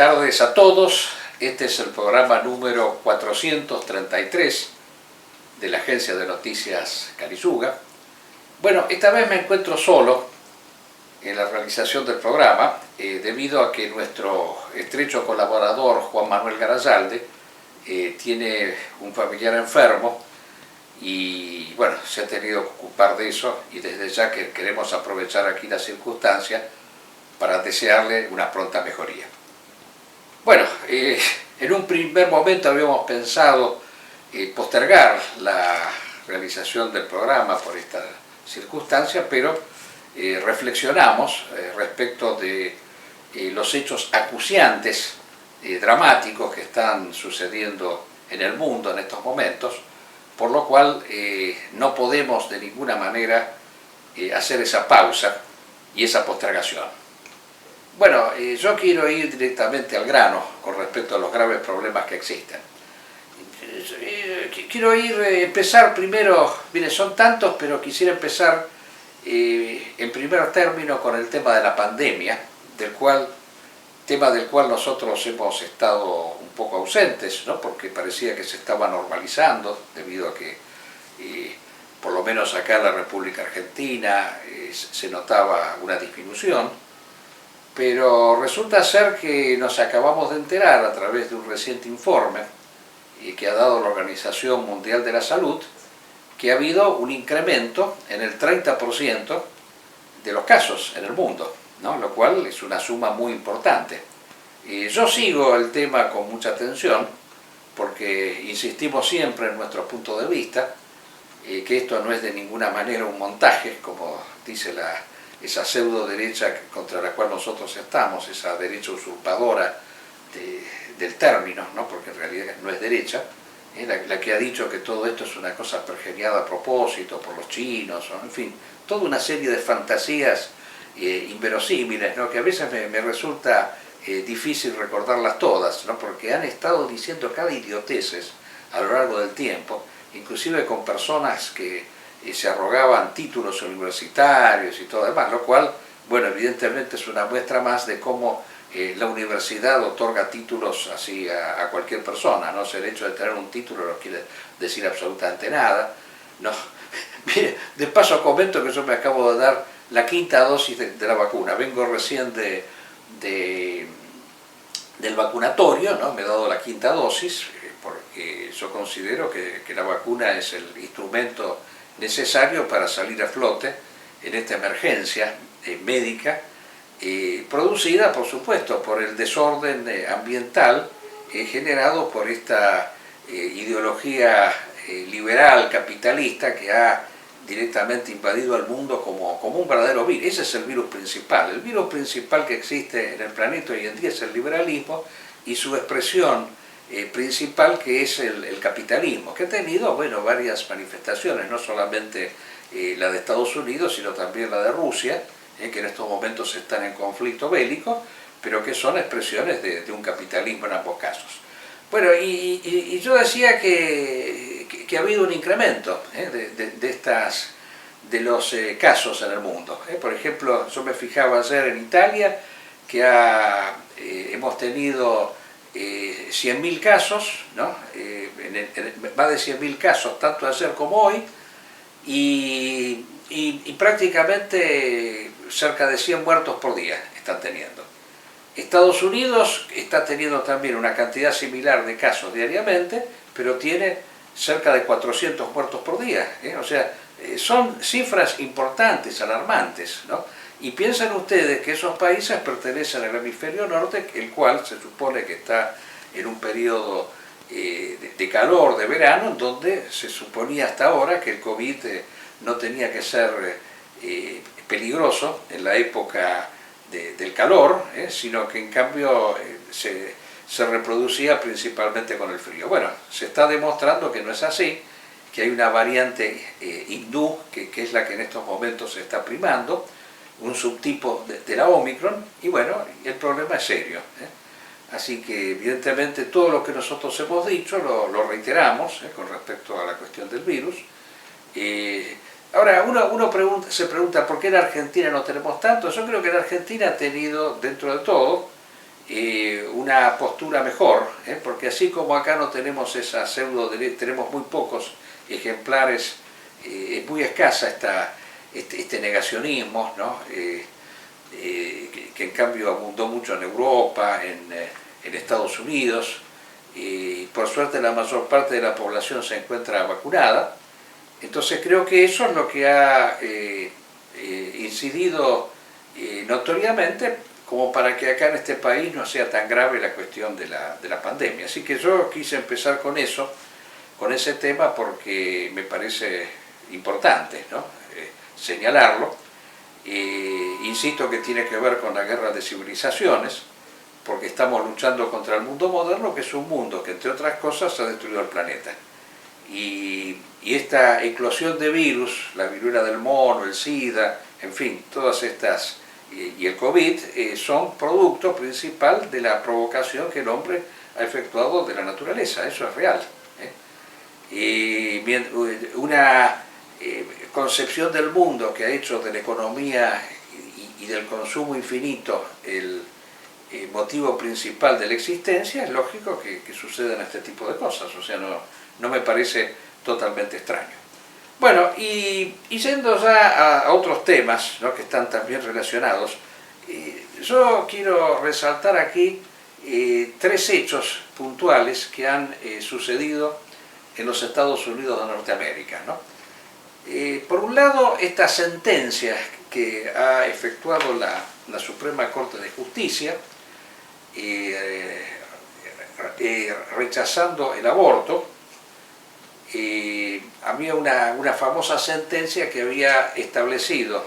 tardes a todos. Este es el programa número 433 de la agencia de noticias Carizhuga. Bueno, esta vez me encuentro solo en la realización del programa debido a que nuestro estrecho colaborador Juan Manuel Garayalde tiene un familiar enfermo y bueno, se ha tenido que ocupar de eso, y desde ya que queremos aprovechar aquí la circunstancia para desearle una pronta mejoría. Bueno, en un primer momento habíamos pensado postergar la realización del programa por esta circunstancia, pero reflexionamos respecto de los hechos acuciantes, dramáticos que están sucediendo en el mundo en estos momentos, por lo cual no podemos de ninguna manera hacer esa pausa y esa postergación. Bueno, yo quiero ir directamente al grano con respecto a los graves problemas que existen. Quiero empezar primero, mire, son tantos, pero quisiera empezar en primer término con el tema de la pandemia, tema del cual nosotros hemos estado un poco ausentes, ¿no? Porque parecía que se estaba normalizando, debido a que por lo menos acá en la República Argentina se notaba una disminución. Pero resulta ser que nos acabamos de enterar a través de un reciente informe que ha dado la Organización Mundial de la Salud, que ha habido un incremento en el 30% de los casos en el mundo, ¿no? Lo cual es una suma muy importante. Yo sigo el tema con mucha atención porque insistimos siempre en nuestro punto de vista, que esto no es de ninguna manera un montaje, como dice esa pseudo derecha contra la cual nosotros estamos, esa derecha usurpadora del término, ¿no? Porque en realidad no es derecha, la que ha dicho que todo esto es una cosa pergeniada a propósito por los chinos, ¿no? En fin, toda una serie de fantasías inverosímiles, ¿no? Que a veces me resulta difícil recordarlas todas, ¿no? Porque han estado diciendo cada idioteces a lo largo del tiempo, inclusive con personas que se arrogaban títulos universitarios y todo demás, lo cual, bueno, evidentemente es una muestra más de cómo la universidad otorga títulos así a cualquier persona, ¿no? O sea, el hecho de tener un título no quiere decir absolutamente nada, ¿no? Mire, de paso comento que yo me acabo de dar la quinta dosis de la vacuna, vengo recién del vacunatorio, ¿no? Me he dado la quinta dosis, porque yo considero que la vacuna es el instrumento necesario para salir a flote en esta emergencia médica, producida, por supuesto, por el desorden ambiental generado por esta ideología liberal capitalista que ha directamente invadido al mundo como un verdadero virus. Ese es el virus principal. El virus principal que existe en el planeta hoy en día es el liberalismo y su expresión principal, que es el capitalismo, que ha tenido, bueno, varias manifestaciones, no solamente la de Estados Unidos, sino también la de Rusia, que en estos momentos están en conflicto bélico, pero que son expresiones de un capitalismo en ambos casos. Bueno, y yo decía que ha habido un incremento de los casos en el mundo. Por ejemplo, yo me fijaba ayer en Italia, que hemos tenido 100.000 casos, ¿no? Más de 100.000 casos, tanto ayer como hoy, y prácticamente cerca de 100 muertos por día están teniendo. Estados Unidos está teniendo también una cantidad similar de casos diariamente, pero tiene cerca de 400 muertos por día, O sea, son cifras importantes, alarmantes, ¿no? Y piensen ustedes que esos países pertenecen al hemisferio norte, el cual se supone que está en un periodo de calor, de verano, en donde se suponía hasta ahora que el COVID no tenía que ser peligroso en la época del calor, sino que en cambio se reproducía principalmente con el frío. Bueno, se está demostrando que no es así, que hay una variante hindú, que es la que en estos momentos se está primando, un subtipo de la Omicron, y bueno, el problema es serio. Así que evidentemente todo lo que nosotros hemos dicho lo reiteramos con respecto a la cuestión del virus. Ahora, uno se pregunta ¿por qué en Argentina no tenemos tanto? Yo creo que en Argentina ha tenido, dentro de todo, una postura mejor, porque así como acá no tenemos esa pseudo derecha, tenemos muy pocos ejemplares, es muy escasa este negacionismo, ¿no? Que en cambio abundó mucho en Europa, en Estados Unidos, y por suerte la mayor parte de la población se encuentra vacunada. Entonces creo que eso es lo que ha incidido notoriamente como para que acá en este país no sea tan grave la cuestión de la pandemia. Así que yo quise empezar con eso, con ese tema, porque me parece importante, ¿no? Señalarlo. Insisto que tiene que ver con la guerra de civilizaciones, porque estamos luchando contra el mundo moderno, que es un mundo que entre otras cosas ha destruido el planeta. Y esta eclosión de virus, la viruela del mono, el SIDA, en fin, todas estas, y el COVID, son producto principal de la provocación que el hombre ha efectuado de la naturaleza, eso es real. Una concepción del mundo que ha hecho de la economía y del consumo infinito el motivo principal de la existencia, es lógico que sucedan este tipo de cosas, o sea, no me parece totalmente extraño. Bueno, y yendo ya a otros temas, ¿no?, que están también relacionados, yo quiero resaltar aquí 3 hechos puntuales que han sucedido en los Estados Unidos de Norteamérica, ¿no? Por un lado, esta sentencia que ha efectuado la Suprema Corte de Justicia, rechazando el aborto. Había una famosa sentencia que había establecido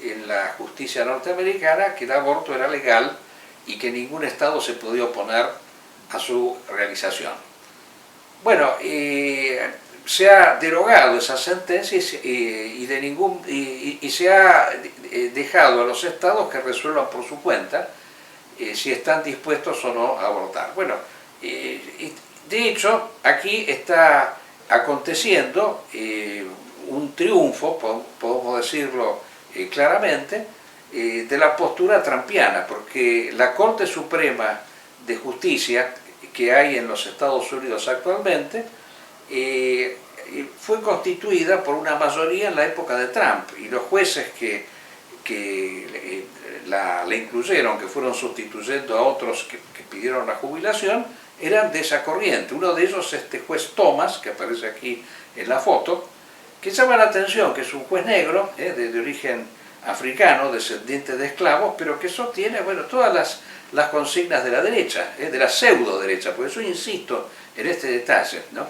en la justicia norteamericana que el aborto era legal y que ningún estado se podía oponer a su realización. Bueno, se ha derogado esa sentencia y se ha dejado a los estados que resuelvan por su cuenta si están dispuestos o no a abortar. Bueno, de hecho, aquí está aconteciendo un triunfo, podemos decirlo claramente, de la postura trumpiana, porque la Corte Suprema de Justicia que hay en los Estados Unidos actualmente fue constituida por una mayoría en la época de Trump, y los jueces que la incluyeron, que fueron sustituyendo a otros que pidieron la jubilación, eran de esa corriente. Uno de ellos es este juez Thomas, que aparece aquí en la foto, que llama la atención, que es un juez negro, de origen africano, descendiente de esclavos, pero que sostiene, bueno, todas las consignas de la derecha, de la pseudo derecha. Por eso insisto en este detalle, ¿no?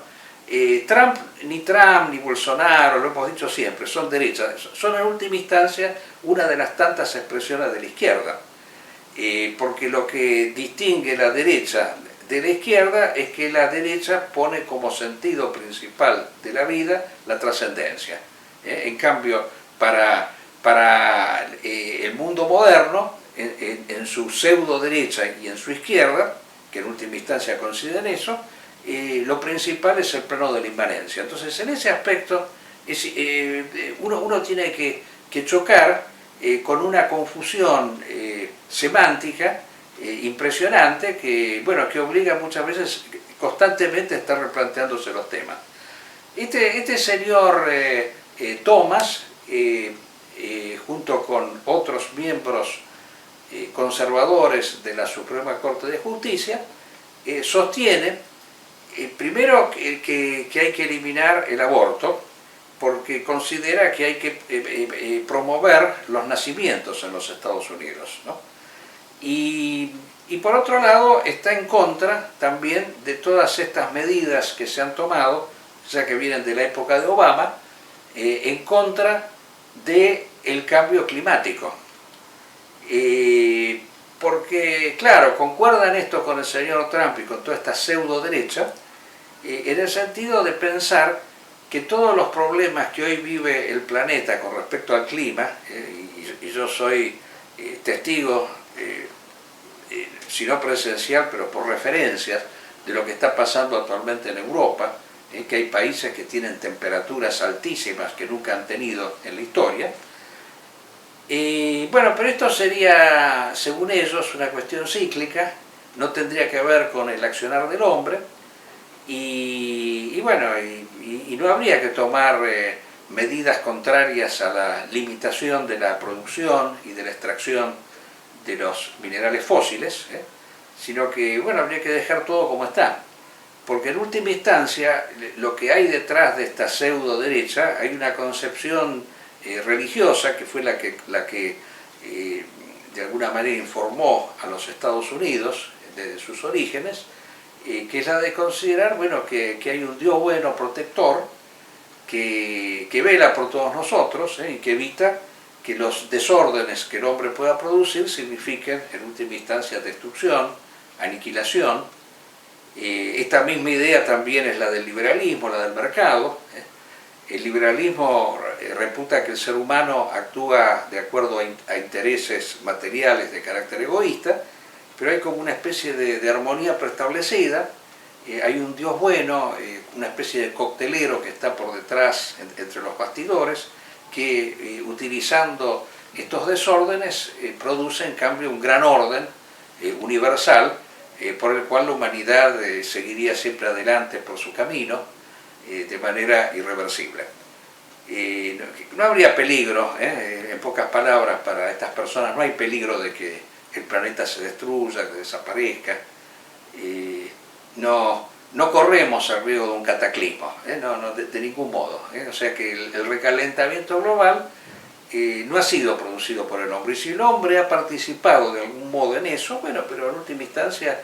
Trump ni Bolsonaro, lo hemos dicho siempre, son derechas, son en última instancia una de las tantas expresiones de la izquierda, porque lo que distingue la derecha de la izquierda es que la derecha pone como sentido principal de la vida la trascendencia. En cambio, para el mundo moderno, en su pseudo derecha y en su izquierda, que en última instancia coinciden eso, lo principal es el plano de la inmanencia. Entonces, en ese aspecto, uno tiene que chocar con una confusión semántica impresionante que obliga muchas veces constantemente a estar replanteándose los temas. Este señor Thomas, junto con otros miembros conservadores de la Suprema Corte de Justicia, sostiene primero que hay que eliminar el aborto, porque considera que hay que promover los nacimientos en los Estados Unidos, ¿no? Y por otro lado está en contra también de todas estas medidas que se han tomado, ya que vienen de la época de Obama, en contra del cambio climático. Porque, claro, concuerdan esto con el señor Trump y con toda esta pseudo derecha, en el sentido de pensar que todos los problemas que hoy vive el planeta con respecto al clima, y yo soy testigo, si no presencial, pero por referencias, de lo que está pasando actualmente en Europa, que hay países que tienen temperaturas altísimas que nunca han tenido en la historia. Bueno, pero esto sería, según ellos, una cuestión cíclica, no tendría que ver con el accionar del hombre, y bueno, y no habría que tomar medidas contrarias a la limitación de la producción y de la extracción de los minerales fósiles, sino que bueno, habría que dejar todo como está. Porque en última instancia, lo que hay detrás de esta pseudo derecha, hay una concepción religiosa que fue la que de alguna manera informó a los Estados Unidos desde sus orígenes, que es la de considerar, bueno, que hay un Dios bueno, protector, que vela por todos nosotros, y que evita que los desórdenes que el hombre pueda producir signifiquen en última instancia destrucción, aniquilación. Esta misma idea también es la del liberalismo, la del mercado. El liberalismo reputa que el ser humano actúa de acuerdo a intereses materiales de carácter egoísta, pero hay como una especie de armonía preestablecida, hay un Dios bueno, una especie de coctelero que está por detrás, entre los bastidores, que utilizando estos desórdenes produce en cambio un gran orden universal, por el cual la humanidad seguiría siempre adelante por su camino, de manera irreversible. No habría peligro, en pocas palabras, para estas personas, no hay peligro de que el planeta se destruya, que desaparezca, no corremos el riesgo de un cataclismo, de ningún modo. O sea que el recalentamiento global no ha sido producido por el hombre, y si el hombre ha participado de algún modo en eso, bueno, pero en última instancia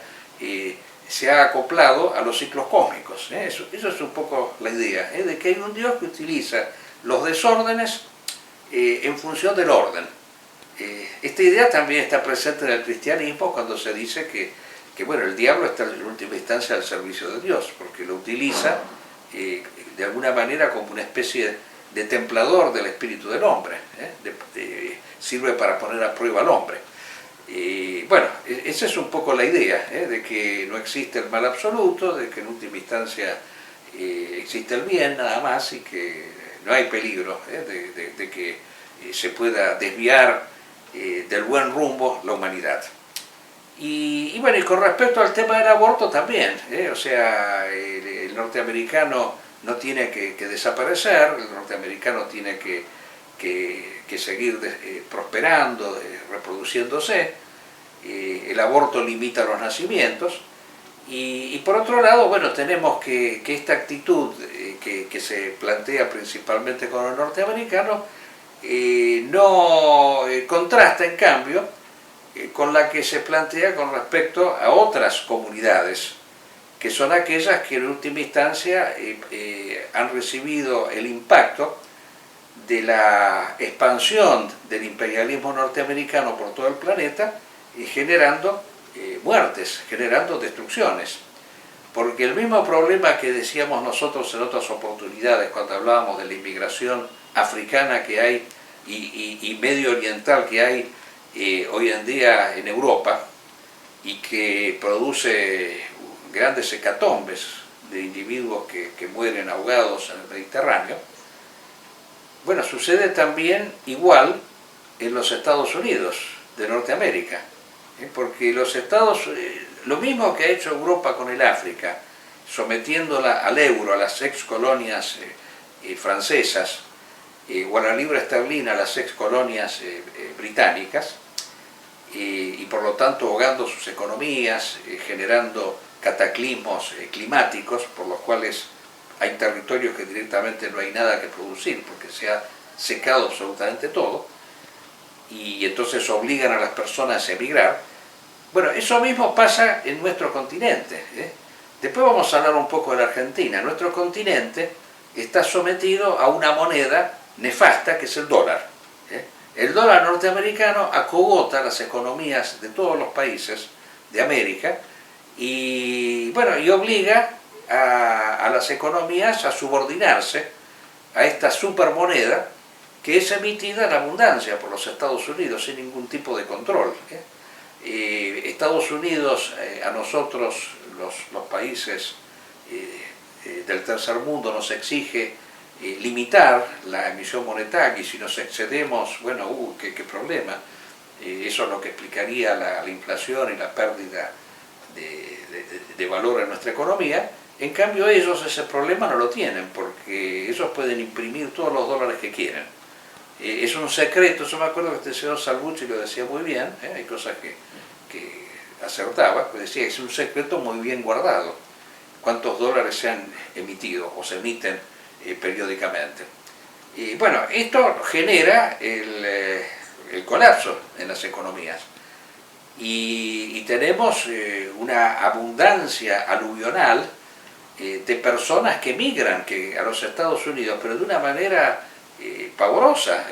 se ha acoplado a los ciclos cósmicos. Eso es un poco la idea, de que hay un Dios que utiliza los desórdenes en función del orden. Esta idea también está presente en el cristianismo cuando se dice que bueno, el diablo está en última instancia al servicio de Dios, porque lo utiliza de alguna manera como una especie de templador del espíritu del hombre, sirve para poner a prueba al hombre. Bueno, esa es un poco la idea, de que no existe el mal absoluto, de que en última instancia existe el bien nada más, y que no hay peligro de que se pueda desviar del buen rumbo la humanidad. Y bueno, y con respecto al tema del aborto también, o sea, el norteamericano no tiene que desaparecer, el norteamericano tiene que seguir prosperando, reproduciéndose. El aborto limita los nacimientos, y por otro lado, bueno, tenemos que esta actitud que se plantea principalmente con el norteamericano no contrasta en cambio con la que se plantea con respecto a otras comunidades, que son aquellas que en última instancia han recibido el impacto de la expansión del imperialismo norteamericano por todo el planeta, generando muertes, generando destrucciones. Porque el mismo problema que decíamos nosotros en otras oportunidades cuando hablábamos de la inmigración africana que hay y medio oriental que hay hoy en día en Europa, y que produce grandes hecatombes de individuos que mueren ahogados en el Mediterráneo, bueno, sucede también igual en los Estados Unidos de Norteamérica, porque lo mismo que ha hecho Europa con el África, sometiéndola al euro, a las ex colonias francesas, o a la libra esterlina, a las ex colonias británicas, y por lo tanto ahogando sus economías, generando cataclismos climáticos por los cuales hay territorios que directamente no hay nada que producir porque se ha secado absolutamente todo, y entonces obligan a las personas a emigrar. Bueno, eso mismo pasa en nuestro continente. Después vamos a hablar un poco de la Argentina. Nuestro continente está sometido a una moneda nefasta que es el dólar. El dólar norteamericano acogota las economías de todos los países de América, y bueno, y obliga a las economías a subordinarse a esta supermoneda que es emitida en abundancia por los Estados Unidos sin ningún tipo de control. Estados Unidos a nosotros, los países del tercer mundo, nos exige limitar la emisión monetaria, y si nos excedemos, bueno, qué problema. Eso es lo que explicaría la inflación y la pérdida de valor en nuestra economía. En cambio ellos ese problema no lo tienen, porque ellos pueden imprimir todos los dólares que quieren. Es un secreto, yo me acuerdo que este señor Salvucci lo decía muy bien, hay cosas que acertaba, pues decía que es un secreto muy bien guardado, cuántos dólares se han emitido o se emiten periódicamente. Y bueno, esto genera el colapso en las economías. Y tenemos una abundancia aluvional de personas que migran a los Estados Unidos, pero de una manera pavorosa.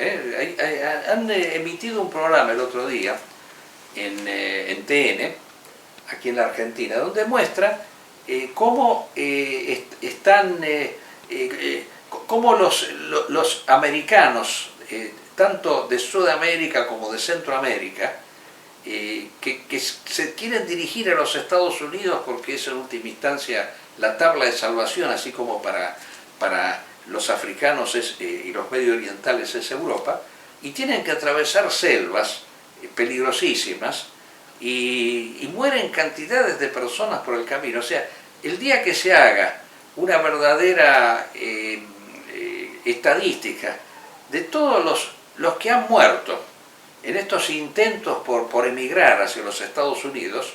Han emitido un programa el otro día en TN, aquí en la Argentina, donde muestra cómo cómo los americanos, tanto de Sudamérica como de Centroamérica, que se quieren dirigir a los Estados Unidos porque es en última instancia la tabla de salvación, así como para los africanos y los medio orientales es Europa, y tienen que atravesar selvas peligrosísimas y mueren cantidades de personas por el camino. O sea, el día que se haga una verdadera estadística de todos los que han muerto en estos intentos por emigrar hacia los Estados Unidos,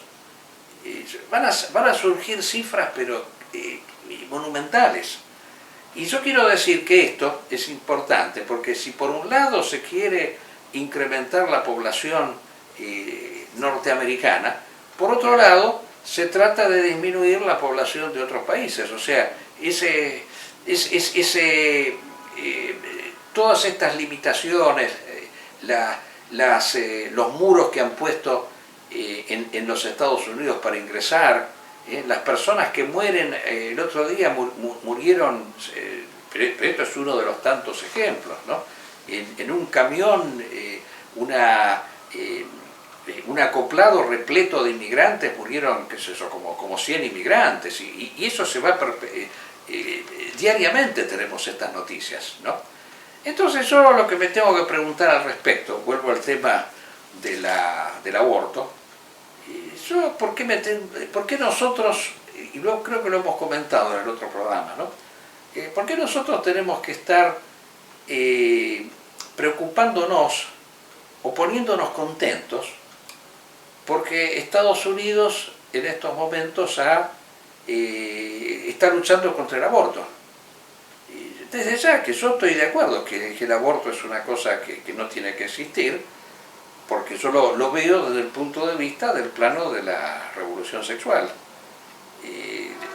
van a surgir cifras pero monumentales. Y yo quiero decir que esto es importante, porque si por un lado se quiere incrementar la población norteamericana, por otro lado se trata de disminuir la población de otros países. O sea, todas estas limitaciones, los muros que han puesto en los Estados Unidos para ingresar, las personas que mueren, el otro día murieron, pero esto es uno de los tantos ejemplos, ¿no? En un camión, un acoplado repleto de inmigrantes, murieron, qué sé yo, como 100 inmigrantes, y eso se va diariamente tenemos estas noticias, ¿no? Entonces yo lo que me tengo que preguntar al respecto, vuelvo al tema del aborto, ¿por qué nosotros, y luego creo que lo hemos comentado en el otro programa, ¿no? ¿Por qué nosotros tenemos que estar preocupándonos o poniéndonos contentos porque Estados Unidos en estos momentos está luchando contra el aborto? Desde ya que yo estoy de acuerdo que el aborto es una cosa que no tiene que existir, porque yo lo veo desde el punto de vista del plano de la revolución sexual,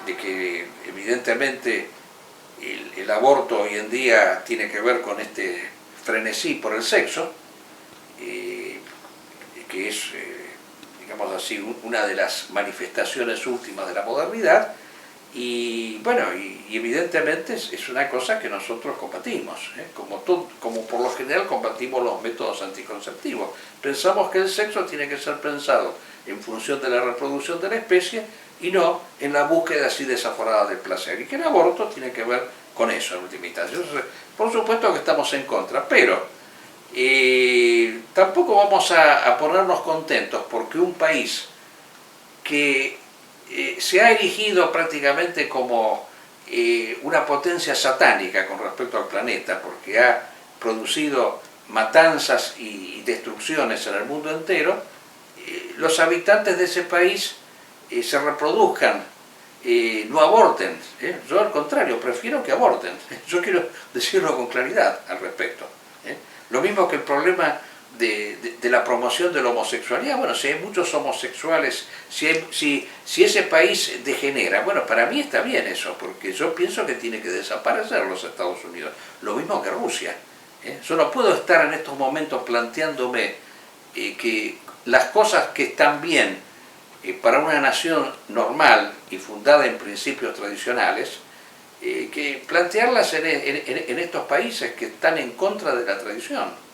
de que evidentemente el aborto hoy en día tiene que ver con este frenesí por el sexo, que es, digamos así, una de las manifestaciones últimas de la modernidad, y bueno, y evidentemente es una cosa que nosotros combatimos, como por lo general combatimos los métodos anticonceptivos. Pensamos que el sexo tiene que ser pensado en función de la reproducción de la especie y no en la búsqueda así desaforada del placer, y que el aborto tiene que ver con eso en última instancia. Por supuesto que estamos en contra, pero tampoco vamos a ponernos contentos porque un país que se ha erigido prácticamente como una potencia satánica con respecto al planeta, porque ha producido matanzas y destrucciones en el mundo entero, los habitantes de ese país se reproduzcan, no aborten. Yo al contrario, prefiero que aborten. Yo quiero decirlo con claridad al respecto. Lo mismo que el problema de la promoción de la homosexualidad. Bueno, si hay muchos homosexuales, si ese país degenera, bueno, para mí está bien eso, porque yo pienso que tiene que desaparecer los Estados Unidos, lo mismo que Rusia. Yo no puedo estar en estos momentos planteándome que las cosas que están bien para una nación normal y fundada en principios tradicionales, que plantearlas en estos países que están en contra de la tradición.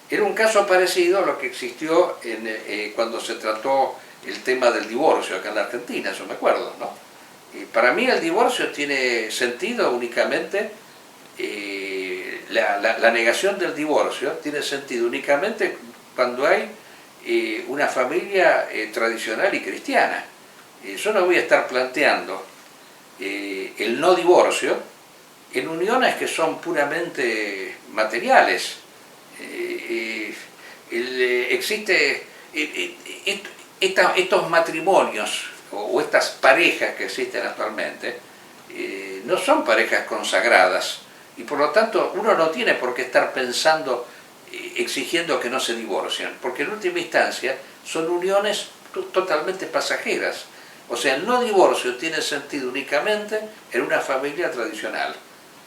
Era un caso parecido a lo que existió cuando se trató el tema del divorcio acá en la Argentina, yo me acuerdo, ¿no? Para mí el divorcio tiene sentido únicamente, la negación del divorcio tiene sentido únicamente cuando hay una familia tradicional y cristiana. Yo no voy a estar planteando el no divorcio en uniones que son puramente materiales. Existe estos matrimonios o estas parejas que existen actualmente no son parejas consagradas y por lo tanto uno no tiene por qué estar pensando, exigiendo que no se divorcien, porque en última instancia son uniones totalmente pasajeras. O sea, el no divorcio tiene sentido únicamente en una familia tradicional,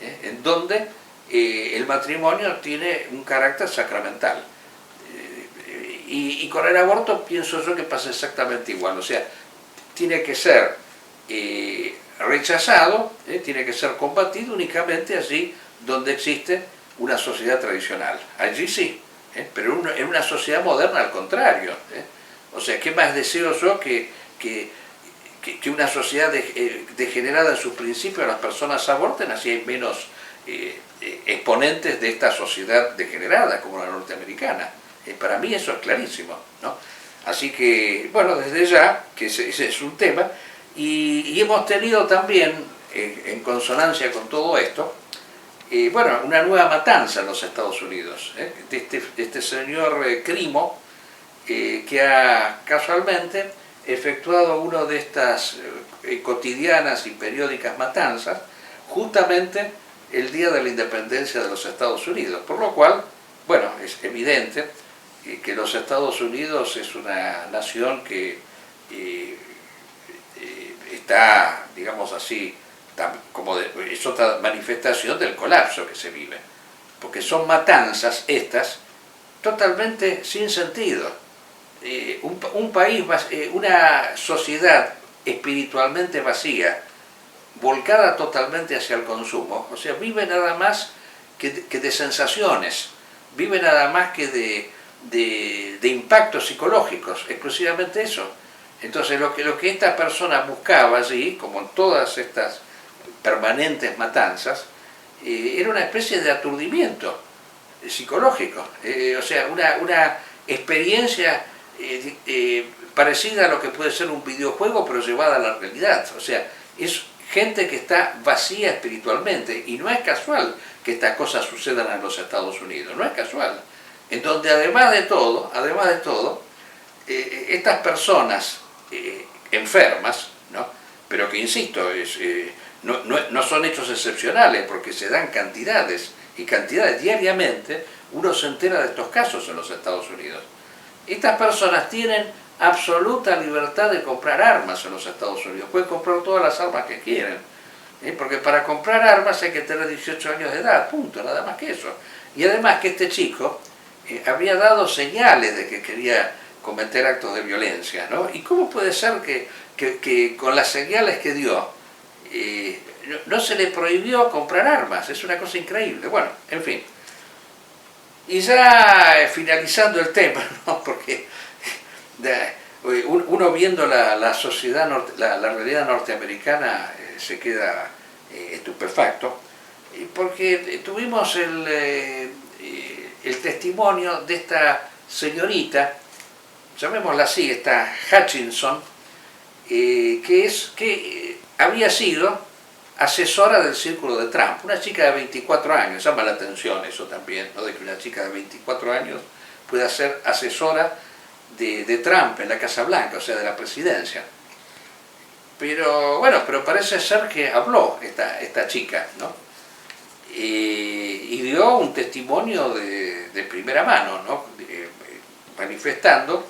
en donde el matrimonio tiene un carácter sacramental. Y con el aborto pienso yo que pasa exactamente igual. O sea, tiene que ser rechazado, tiene que ser combatido únicamente allí donde existe una sociedad tradicional. Allí sí, pero en una sociedad moderna al contrario. O sea, ¿qué más deseo yo que una sociedad degenerada en sus principios las personas aborten? Así hay menos exponentes de esta sociedad degenerada como la norteamericana. Para mí eso es clarísimo, ¿no? Así que, bueno, desde ya, que ese es un tema, y hemos tenido también, en consonancia con todo esto, bueno, una nueva matanza en los Estados Unidos, de este señor Crimo, que ha casualmente efectuado una de estas cotidianas y periódicas matanzas, justamente el día de la independencia de los Estados Unidos, por lo cual, bueno, es evidente que los Estados Unidos es una nación que está, digamos así, como es otra manifestación del colapso que se vive, porque son matanzas estas totalmente sin sentido. Un país, una sociedad espiritualmente vacía, volcada totalmente hacia el consumo, o sea, vive nada más que de sensaciones, vive nada más que de impactos psicológicos, exclusivamente eso. Entonces lo que esta persona buscaba allí, como en todas estas permanentes matanzas, era una especie de aturdimiento psicológico, o sea, una experiencia parecida a lo que puede ser un videojuego, pero llevada a la realidad. O sea, es gente que está vacía espiritualmente, y no es casual que estas cosas sucedan en los Estados Unidos, no es casual. En donde además de todo, estas personas enfermas, ¿no? Pero que insisto, no son hechos excepcionales, porque se dan cantidades y cantidades diariamente, uno se entera de estos casos en los Estados Unidos. Estas personas tienen absoluta libertad de comprar armas en los Estados Unidos, pueden comprar todas las armas que quieren, porque para comprar armas hay que tener 18 años de edad, punto, nada más que eso. Y además que este chico había dado señales de que quería cometer actos de violencia, ¿no? ¿Y cómo puede ser que con las señales que dio no se le prohibió comprar armas? Es una cosa increíble. Bueno, en fin. Y ya finalizando el tema, ¿no? Porque uno viendo la sociedad, la realidad norteamericana, se queda estupefacto, porque tuvimos el testimonio de esta señorita, llamémosla así, esta Hutchinson, que había sido asesora del círculo de Trump, una chica de 24 años, llama la atención eso también, ¿no? De que una chica de 24 años pueda ser asesora de Trump en la Casa Blanca, o sea, de la presidencia. Pero bueno, pero parece ser que habló esta chica, ¿no? Y dio un testimonio de primera mano, ¿no? Manifestando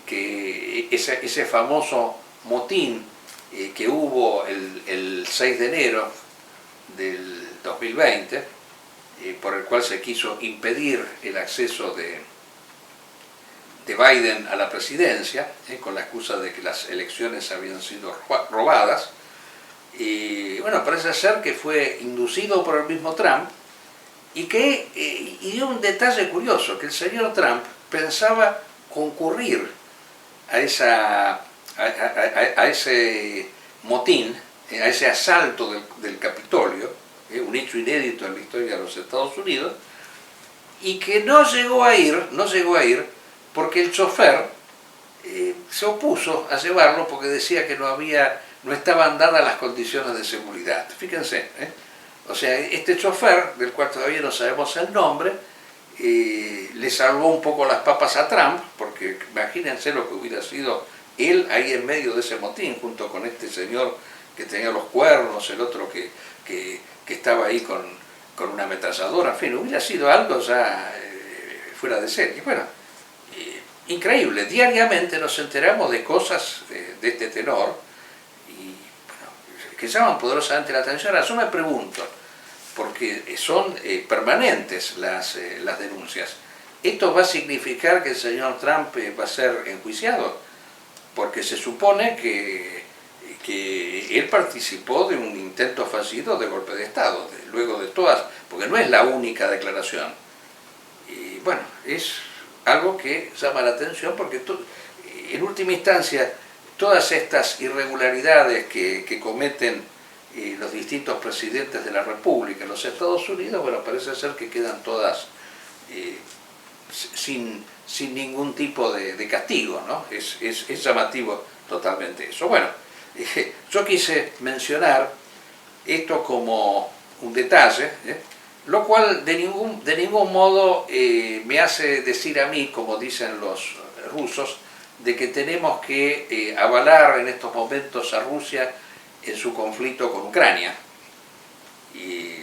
que ese famoso motín que hubo el 6 de enero del 2020, por el cual se quiso impedir el acceso de Biden a la presidencia, con la excusa de que las elecciones habían sido robadas, y bueno, parece ser que fue inducido por el mismo Trump, y dio un detalle curioso, que el señor Trump pensaba concurrir a ese motín, a ese asalto del Capitolio, un hecho inédito en la historia de los Estados Unidos, y que no llegó a ir porque el chofer se opuso a llevarlo porque decía que no estaban dadas las condiciones de seguridad. Fíjense, o sea, este chofer, del cual todavía no sabemos el nombre, le salvó un poco las papas a Trump, porque imagínense lo que hubiera sido él ahí en medio de ese motín, junto con este señor que tenía los cuernos, el otro que estaba ahí con una ametralladora, en fin, hubiera sido algo ya fuera de serie. Bueno, increíble, diariamente nos enteramos de cosas de este tenor, y bueno, que llaman poderosamente la atención. Ahora yo me pregunto, porque son permanentes las denuncias, ¿esto va a significar que el señor Trump va a ser enjuiciado? Porque se supone que él participó de un intento fallido de golpe de Estado, luego de todas, porque no es la única declaración. Y bueno, es algo que llama la atención porque en última instancia todas estas irregularidades que cometen los distintos presidentes de la República en los Estados Unidos, bueno, parece ser que quedan todas sin ningún tipo de castigo, ¿no? Es llamativo totalmente eso. Bueno, yo quise mencionar esto como un detalle, lo cual de ningún modo me hace decir a mí, como dicen los rusos, de que tenemos que avalar en estos momentos a Rusia en su conflicto con Ucrania. Y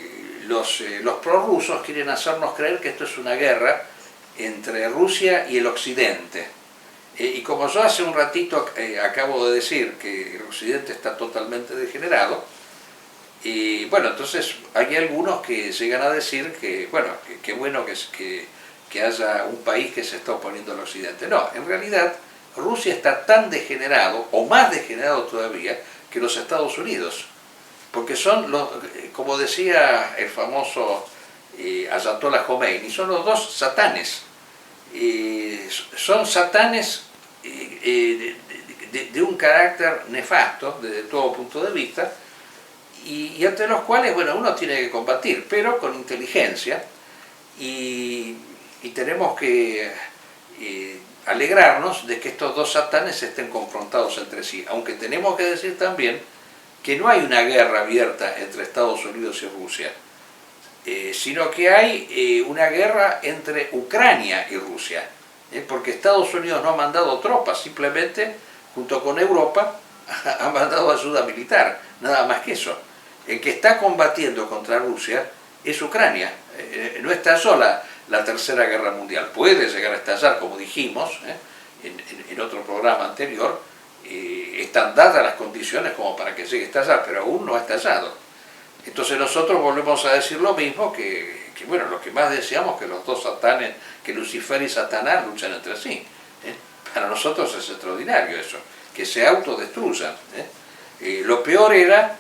los prorrusos quieren hacernos creer que esto es una guerra entre Rusia y el Occidente. Y como yo hace un ratito acabo de decir que el Occidente está totalmente degenerado, y bueno, entonces hay algunos que llegan a decir que, bueno, que bueno que haya un país que se está oponiendo al Occidente. No, en realidad Rusia está tan degenerado, o más degenerado todavía, que los Estados Unidos. Porque son, como decía el famoso Ayatollah Khomeini, son los dos satanes. Son satanes de un carácter nefasto desde todo punto de vista, y ante los cuales, bueno, uno tiene que combatir, pero con inteligencia, y tenemos que alegrarnos de que estos dos satanes estén confrontados entre sí, aunque tenemos que decir también que no hay una guerra abierta entre Estados Unidos y Rusia, sino que hay una guerra entre Ucrania y Rusia, porque Estados Unidos no ha mandado tropas, simplemente junto con Europa ha mandado ayuda militar, nada más que eso. El que está combatiendo contra Rusia es Ucrania, no estalló la Tercera Guerra Mundial, puede llegar a estallar, como dijimos en otro programa anterior, están dadas las condiciones como para que llegue a estallar, pero aún no ha estallado. Entonces nosotros volvemos a decir lo mismo, que bueno, lo que más deseamos, que los dos satanes, que Lucifer y Satanás luchan entre sí. Para nosotros es extraordinario eso, que se autodestruyan. Lo peor era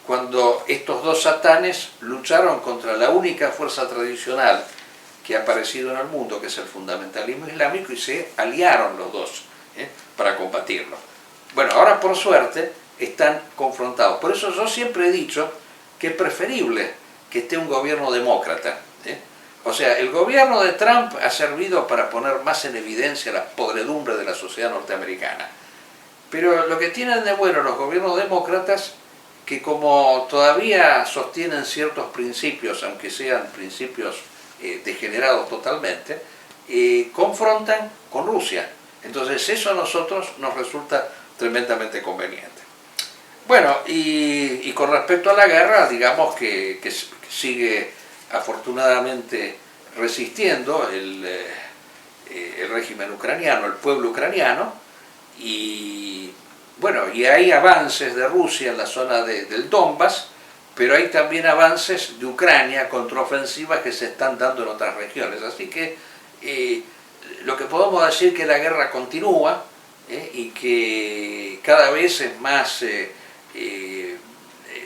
cuando estos dos satanes lucharon contra la única fuerza tradicional que ha aparecido en el mundo, que es el fundamentalismo islámico, y se aliaron los dos para combatirlo. Bueno, ahora por suerte están confrontados. Por eso yo siempre he dicho que es preferible que esté un gobierno demócrata. O sea, el gobierno de Trump ha servido para poner más en evidencia la podredumbre de la sociedad norteamericana. Pero lo que tienen de bueno los gobiernos demócratas, que como todavía sostienen ciertos principios, aunque sean principios degenerados totalmente, confrontan con Rusia. Entonces eso a nosotros nos resulta tremendamente conveniente. Bueno, y con respecto a la guerra, digamos que sigue afortunadamente resistiendo el régimen ucraniano, el pueblo ucraniano, y bueno, y hay avances de Rusia en la zona del Donbass, pero hay también avances de Ucrania, contraofensivas que se están dando en otras regiones. Así que lo que podemos decir es que la guerra continúa y que cada vez es más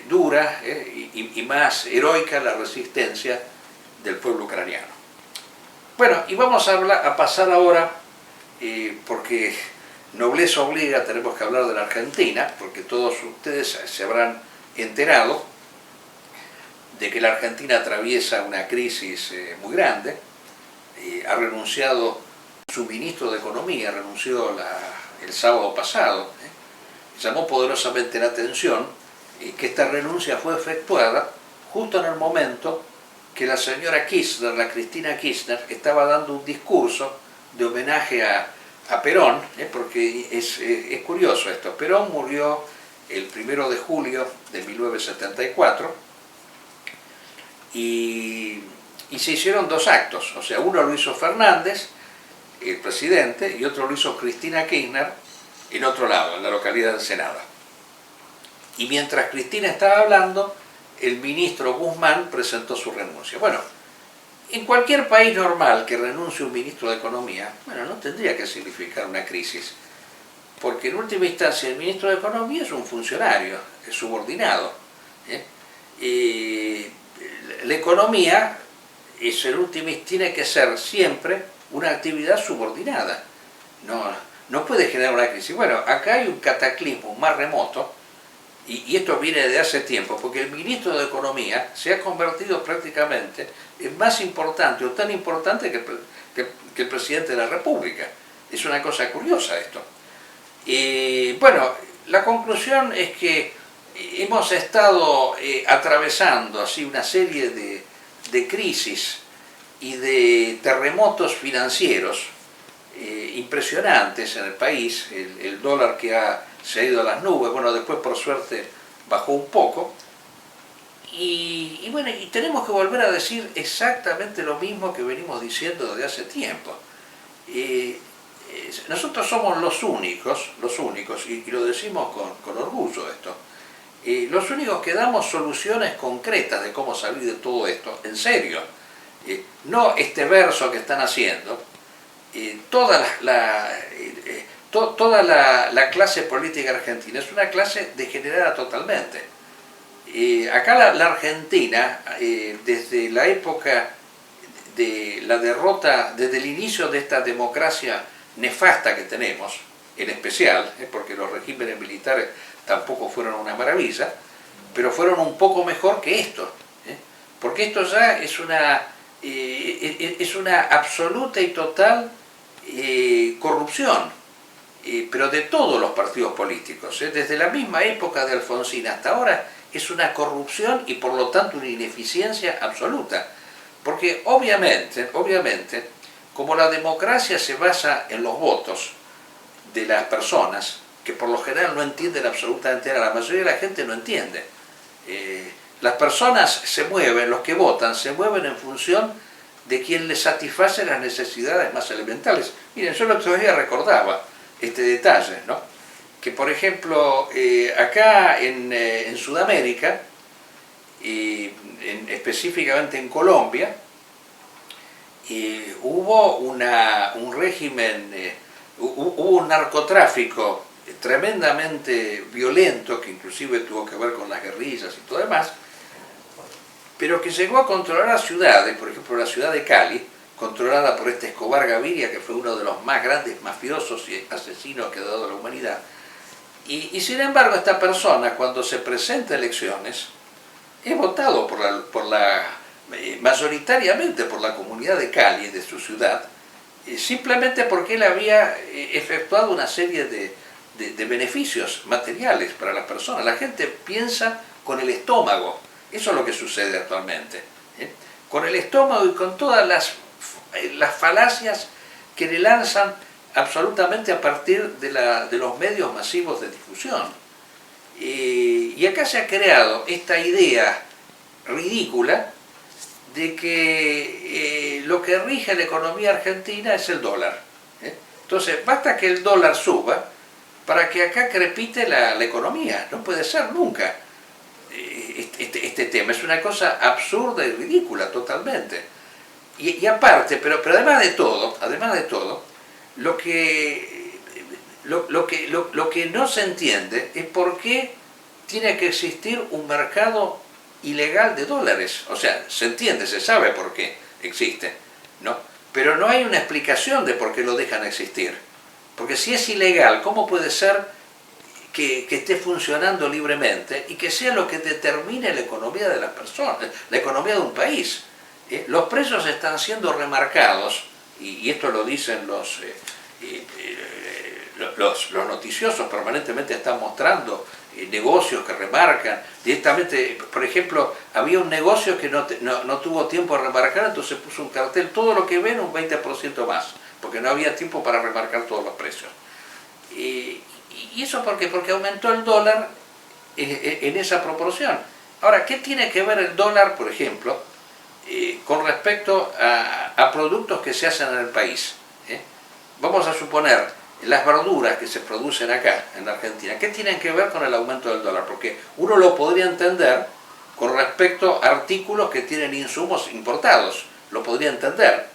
dura y más heroica la resistencia del pueblo ucraniano. Bueno, y vamos a pasar ahora, porque nobleza obliga, tenemos que hablar de la Argentina, porque todos ustedes se habrán enterado de que la Argentina atraviesa una crisis muy grande. Ha renunciado su ministro de Economía, renunció el sábado pasado, llamó poderosamente la atención que esta renuncia fue efectuada justo en el momento que la señora Kirchner, la Cristina Kirchner, estaba dando un discurso de homenaje a Perón, porque es curioso esto. Perón murió el 1 de julio de 1974 y se hicieron dos actos, o sea, uno lo hizo Fernández, el presidente, y otro lo hizo Cristina Kirchner en otro lado, en la localidad de Ensenada. Y mientras Cristina estaba hablando, el ministro Guzmán presentó su renuncia. Bueno, en cualquier país normal que renuncie un ministro de Economía, bueno, no tendría que significar una crisis, porque en última instancia el ministro de Economía es un funcionario, es subordinado. La economía tiene que ser siempre una actividad subordinada. No puede generar una crisis. Bueno, acá hay un cataclismo más remoto, y esto viene de hace tiempo, porque el ministro de Economía se ha convertido prácticamente en más importante o tan importante que el presidente de la República. Es una cosa curiosa esto. Bueno, la conclusión es que hemos estado atravesando así una serie de crisis y de terremotos financieros impresionantes en el país. El dólar que se ha ido a las nubes, bueno, después por suerte bajó un poco, y bueno, y tenemos que volver a decir exactamente lo mismo que venimos diciendo desde hace tiempo. Nosotros somos los únicos, y lo decimos con orgullo esto, los únicos que damos soluciones concretas de cómo salir de todo esto, en serio. No este verso que están haciendo. Toda la clase política argentina es una clase degenerada totalmente. Acá la Argentina, desde la época de la derrota, desde el inicio de esta democracia nefasta que tenemos, en especial, porque los regímenes militares tampoco fueron una maravilla, pero fueron un poco mejor que esto, porque esto ya es una absoluta y total corrupción, pero de todos los partidos políticos, desde la misma época de Alfonsín hasta ahora, es una corrupción y por lo tanto una ineficiencia absoluta, porque obviamente, como la democracia se basa en los votos de las personas, que por lo general no entienden absolutamente nada, la mayoría de la gente no entiende. Las personas se mueven, los que votan, se mueven en función de quien les satisface las necesidades más elementales. Miren, yo el otro día recordaba este detalle, ¿no? Que por ejemplo, acá en Sudamérica, específicamente en Colombia, hubo un régimen, hubo un narcotráfico tremendamente violento, que inclusive tuvo que ver con las guerrillas y todo demás, pero que llegó a controlar ciudades, por ejemplo la ciudad de Cali, controlada por este Escobar Gaviria, que fue uno de los más grandes mafiosos y asesinos que ha dado la humanidad. Y sin embargo, esta persona, cuando se presenta a elecciones, es votado mayoritariamente por la comunidad de Cali, de su ciudad, simplemente porque él había efectuado una serie de beneficios materiales para las personas. La gente piensa con el estómago. Eso es lo que sucede actualmente. Con el estómago y con todas las falacias que le lanzan absolutamente a partir de los medios masivos de difusión. Y acá se ha creado esta idea ridícula de que lo que rige la economía argentina es el dólar. Entonces, basta que el dólar suba para que acá crepite la economía. No puede ser nunca. Este tema es una cosa absurda y ridícula totalmente. Y aparte, pero además de todo, lo que no se entiende es por qué tiene que existir un mercado ilegal de dólares. O sea, se entiende, se sabe por qué existe, ¿no? Pero no hay una explicación de por qué lo dejan existir. Porque si es ilegal, ¿cómo puede ser que esté funcionando libremente y que sea lo que determine la economía de las personas, la economía de un país? Los precios están siendo remarcados, y esto lo dicen los noticiosos permanentemente están mostrando negocios que remarcan directamente. Por ejemplo, había un negocio que no tuvo tiempo de remarcar, entonces puso un cartel, todo lo que ven un 20% más, porque no había tiempo para remarcar todos los precios. ¿Y eso por qué? Porque aumentó el dólar en esa proporción. Ahora, ¿qué tiene que ver el dólar, por ejemplo, con respecto a productos que se hacen en el país? Vamos a suponer las verduras que se producen acá, en Argentina, ¿qué tienen que ver con el aumento del dólar? Porque uno lo podría entender con respecto a artículos que tienen insumos importados, lo podría entender.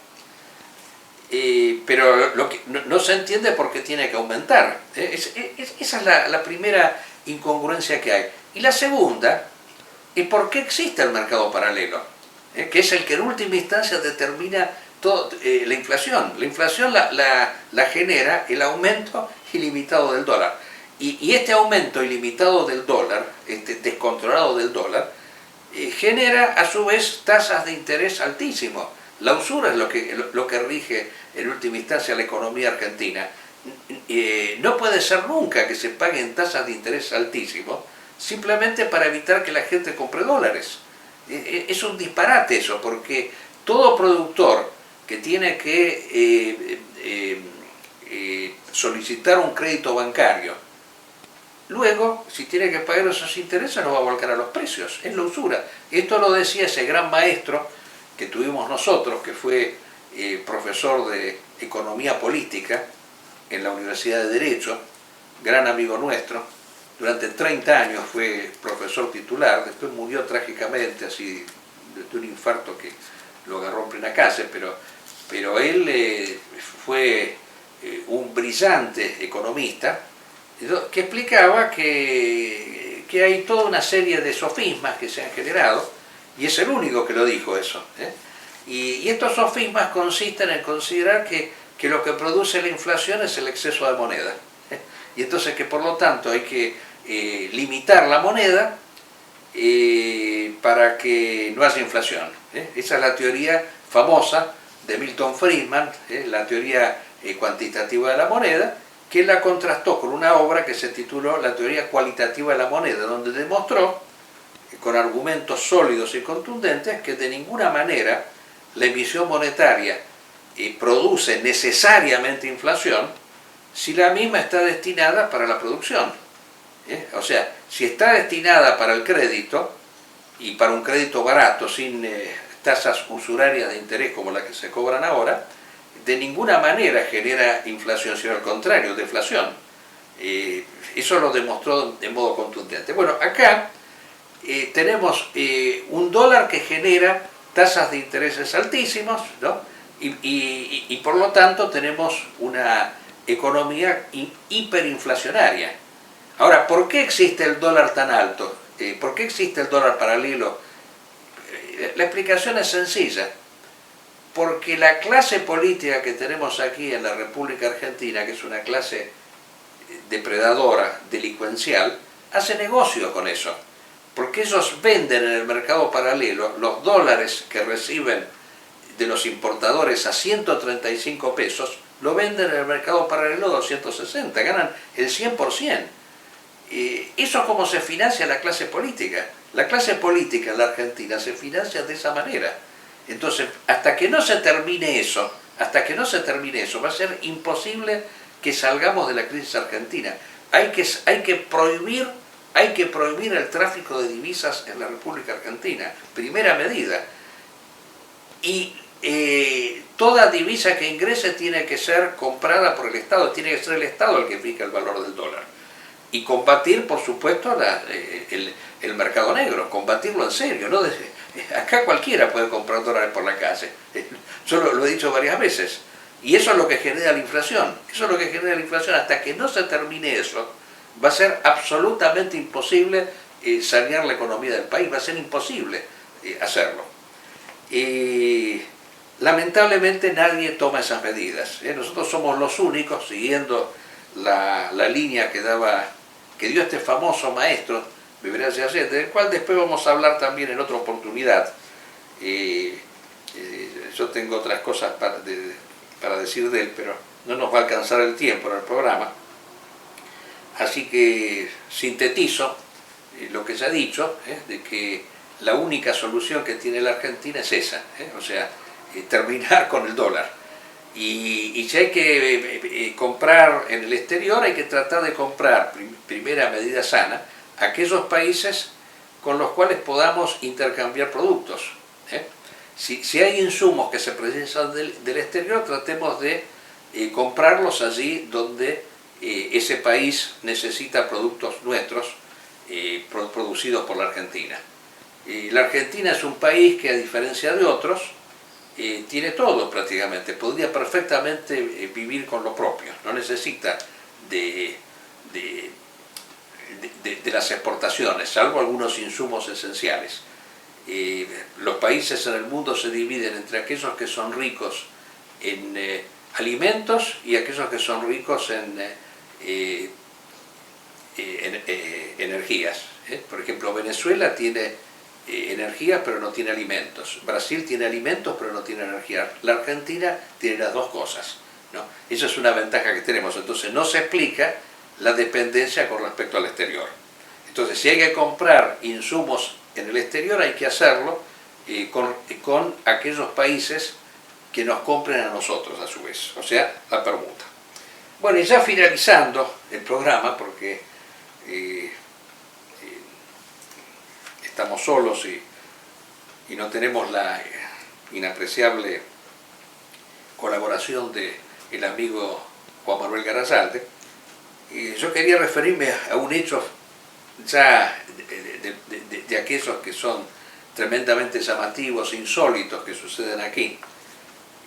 Pero lo que no se entiende por qué tiene que aumentar. Esa es la primera incongruencia que hay. Y la segunda es por qué existe el mercado paralelo, que es el que en última instancia determina la inflación. La inflación la genera el aumento ilimitado del dólar. Y este aumento ilimitado del dólar, descontrolado del dólar, genera a su vez tasas de interés altísimos. La usura es lo que rige en última instancia la economía argentina. No puede ser nunca que se paguen tasas de interés altísimos simplemente para evitar que la gente compre dólares. Es un disparate eso, porque todo productor que tiene que solicitar un crédito bancario, luego, si tiene que pagar esos intereses, no va a volcar a los precios. Es la usura. Esto lo decía ese gran maestro que tuvimos nosotros, que fue profesor de Economía Política en la Universidad de Derecho, gran amigo nuestro. Durante 30 años fue profesor titular, después murió trágicamente, así, de un infarto que lo agarró en plena calle, pero él fue un brillante economista que explicaba que hay toda una serie de sofismas que se han generado, y es el único que lo dijo eso. Y estos sofismas consisten en considerar que lo que produce la inflación es el exceso de moneda. Y entonces que por lo tanto hay que limitar la moneda para que no haya inflación. Esa es la teoría famosa de Milton Friedman, la teoría cuantitativa de la moneda, que la contrastó con una obra que se tituló La teoría cualitativa de la moneda, donde demostró, con argumentos sólidos y contundentes, que de ninguna manera la emisión monetaria produce necesariamente inflación si la misma está destinada para la producción. O sea, si está destinada para el crédito, y para un crédito barato, sin tasas usurarias de interés como las que se cobran ahora, de ninguna manera genera inflación, sino al contrario, deflación. Eso lo demostró de modo contundente. Bueno, acá tenemos un dólar que genera tasas de intereses altísimos, ¿no? Y por lo tanto tenemos una economía hiperinflacionaria. Ahora, ¿por qué existe el dólar tan alto? ¿Por qué existe el dólar paralelo? La explicación es sencilla. Porque la clase política que tenemos aquí en la República Argentina, que es una clase depredadora, delincuencial, hace negocio con eso. Porque ellos venden en el mercado paralelo los dólares que reciben de los importadores a 135 pesos, lo venden en el mercado paralelo a 260, ganan el 100%. Eso es como se financia la clase política. La clase política en la Argentina se financia de esa manera. Entonces, hasta que no se termine eso, va a ser imposible que salgamos de la crisis argentina. Hay que prohibir el tráfico de divisas en la República Argentina, primera medida. Y toda divisa que ingrese tiene que ser comprada por el Estado, tiene que ser el Estado el que fija el valor del dólar. Y combatir, por supuesto, el mercado negro, combatirlo en serio, ¿no? Acá cualquiera puede comprar dólares por la calle, yo lo he dicho varias veces, y eso es lo que genera la inflación, hasta que no se termine eso, va a ser absolutamente imposible sanear la economía del país, va a ser imposible hacerlo. Y lamentablemente nadie toma esas medidas, nosotros somos los únicos, siguiendo la línea que dio este famoso maestro, del cual después vamos a hablar también en otra oportunidad. Yo tengo otras cosas para decir de él, pero no nos va a alcanzar el tiempo en el programa. Así que sintetizo lo que ya he dicho, de que la única solución que tiene la Argentina es esa, o sea, terminar con el dólar. Y si hay que comprar en el exterior, hay que tratar de comprar, primera medida sana, aquellos países con los cuales podamos intercambiar productos. Si hay insumos que se precisan del exterior, tratemos de comprarlos allí donde ese país necesita productos nuestros producidos por la Argentina. La Argentina es un país que, a diferencia de otros, tiene todo prácticamente, podría perfectamente vivir con lo propio, no necesita de las exportaciones, salvo algunos insumos esenciales. Los países en el mundo se dividen entre aquellos que son ricos en alimentos y aquellos que son ricos en energías. Por ejemplo, Venezuela tiene energía pero no tiene alimentos. Brasil tiene alimentos pero no tiene energía. La Argentina tiene las dos cosas, ¿no? Esa es una ventaja que tenemos. Entonces no se explica la dependencia con respecto al exterior. Entonces si hay que comprar insumos en el exterior, hay que hacerlo con aquellos países que nos compren a nosotros a su vez, o sea, la permuta. Bueno, y ya finalizando el programa, porque estamos solos y no tenemos la inapreciable colaboración del amigo Juan Manuel Garazalde, yo quería referirme a un hecho ya de aquellos que son tremendamente llamativos, insólitos, que suceden aquí,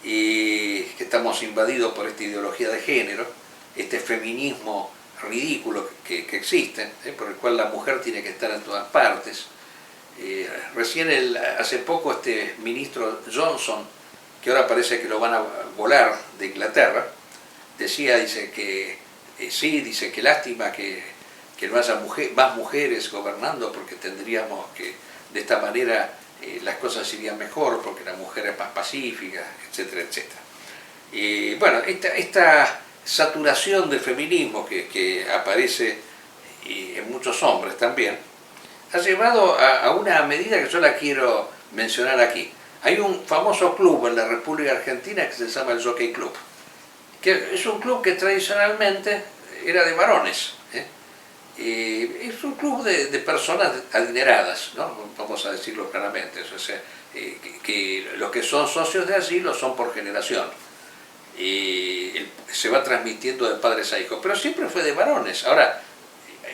y que estamos invadidos por esta ideología de género, este feminismo ridículo que existe, por el cual la mujer tiene que estar en todas partes. Hace poco este ministro Johnson, que ahora parece que lo van a volar de Inglaterra, dice que sí, dice que lástima que no haya más mujeres gobernando, porque tendríamos que, de esta manera, las cosas irían mejor, porque la mujer es más pacífica, etcétera, etcétera. Y bueno, esta saturación del feminismo que aparece en muchos hombres también, ha llevado a una medida que yo la quiero mencionar aquí. Hay un famoso club en la República Argentina que se llama el Jockey Club, que es un club que tradicionalmente era de varones. Es un club de personas adineradas, ¿no? Vamos a decirlo claramente, o sea, que los que son socios de allí lo son por generación. Se va transmitiendo de padres a hijos, pero siempre fue de varones. Ahora,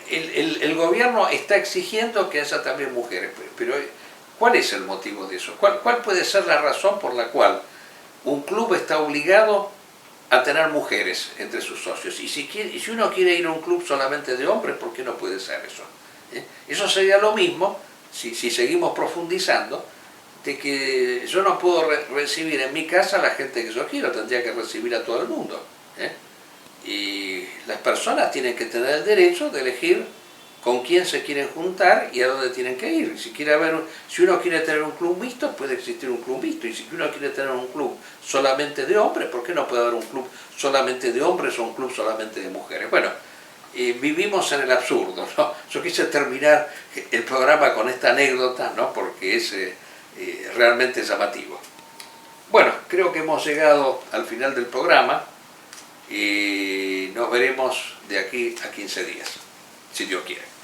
el gobierno está exigiendo que haya también mujeres, pero ¿cuál es el motivo de eso? ¿Cuál puede ser la razón por la cual un club está obligado a tener mujeres entre sus socios? Y si uno quiere ir a un club solamente de hombres, ¿por qué no puede ser eso? Eso sería lo mismo, si seguimos profundizando, de que yo no puedo recibir en mi casa a la gente que yo quiero, tendría que recibir a todo el mundo. Y las personas tienen que tener el derecho de elegir con quién se quieren juntar y a dónde tienen que ir. Si uno quiere tener un club mixto, puede existir un club mixto. Y si uno quiere tener un club solamente de hombres, ¿por qué no puede haber un club solamente de hombres o un club solamente de mujeres? Bueno, vivimos en el absurdo, ¿no? Yo quise terminar el programa con esta anécdota, ¿no? Porque es realmente llamativo. Bueno, creo que hemos llegado al final del programa y nos veremos de aquí a 15 días, si Dios quiere.